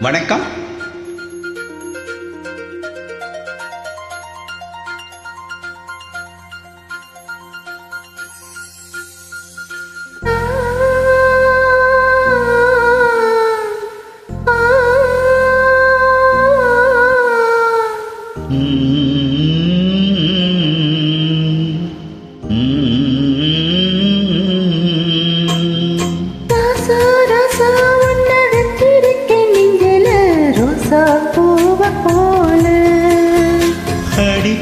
வணக்கம்.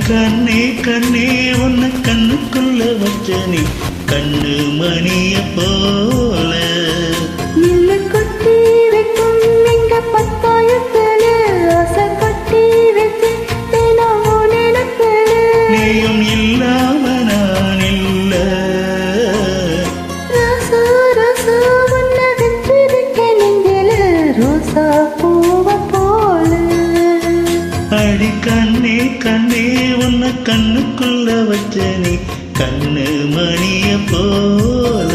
கண்ணே கண்ணே உன்னை கண்ணுக்குள்ள வச்சனே கண்ணு மணிய போல நில்லு கொட்டி வைக்கும் எங்க பத்தாயத்துல ஆசை கொட்டி வச்சு தினமும் நினைப்பேன். நீயும் இல்லாம நான் இல்ல ராசா ராசா உன்னை வச்சிருக்க நெஞ்சில ரோசா பூவ போல. அடி கண்ணே கண்ணே உன்னை கண்ணுக்குள்ள வச்சனே கண்ணு மணிய போல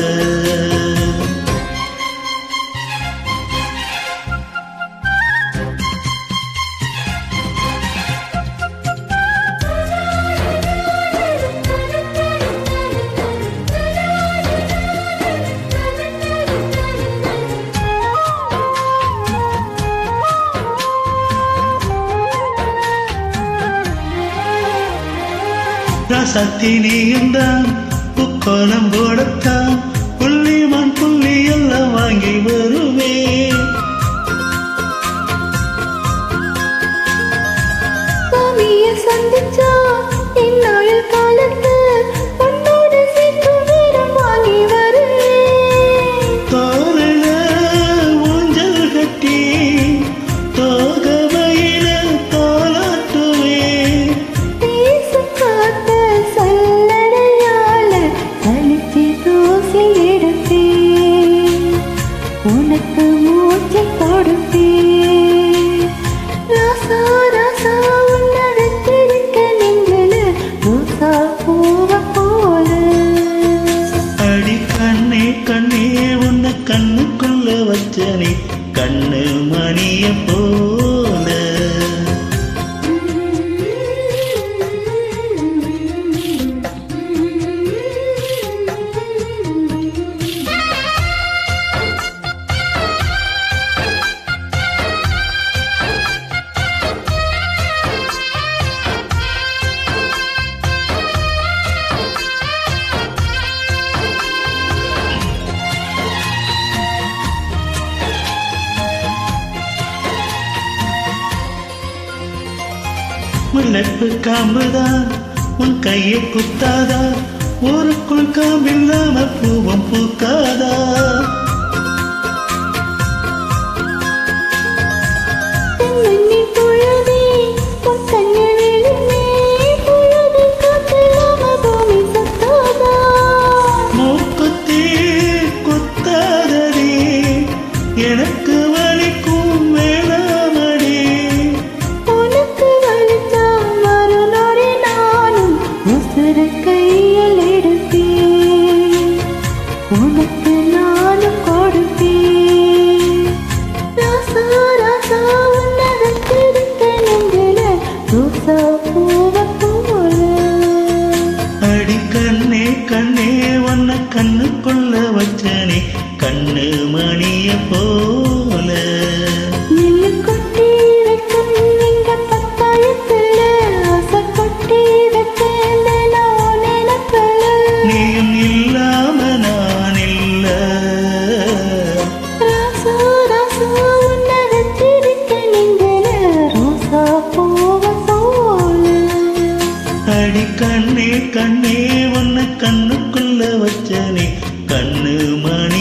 ராசாத்தி நீயுந்தான் புக்கோலம் போடத்தான் புள்ளிமான் புள்ளி எல்லாம் வாங்கி வருவே சாமிய சந்திச்சா இந்நாள் காலத்து உன்னோட சேர்த்து வீரம் வாங்கி வருவேன். தோரண ஊஞ்சல் கட்டி தோகமையில தோலாட்டுவே பேசும் காத்த சல்லடையால தனிச்சு தூசி எடுப்பேன். உனக்கு மூச்சை கொடுப்பேன். ராசா ராசா உன்னை வச்சிருக்க நெஞ்சில ரோசா பூவ போல. அடி கண்ணே கண்ணே உன்னை கண்ணுக்குள்ள வச்சனே கண்ணு மணிய போல முல்லைப்பு காம்புதான் உன் கையை குத்தாதா ஊருக்குள் காம்பில்லாம பூவம் பூக்காதா தென்னி பொழுதே உன் கண்ணில் விழுமே பொழுது காத்தில்லாம பூமி சத்தாதா. மூக்குத்தி குத்தாதடி எனக்கு வலிக்கும் வேளாமடி உனக்கு வலிச்சா மறுநொடி நானும் உசுறு கையில் எடுப்பேன். உனக்கு நானும் கொடுப்பேன். ராசா ராசா உன்னை வச்சிருக்க நெஞ்சில ரோசா பூவ போல. அடி கண்ணே கண்ணே உன்னை கண்ணுக்குள்ள வச்சனே கண்ணு மணிய போல நில்லு கொட்டி வைக்கும் எங்க பத்தாயத்துல ஆசை கொட்டி வச்சேன் தினம் நினைப்பேன். நீயும் இல்லாம நான் இல்ல ராசா ராசா உன்னை வச்சிருக்க நெஞ்சில ரோசா பூவ போல. அடி கண்ணே கண்ணே உன்னை கண்ணுக்குள்ள வச்சனே கண்ணு மணி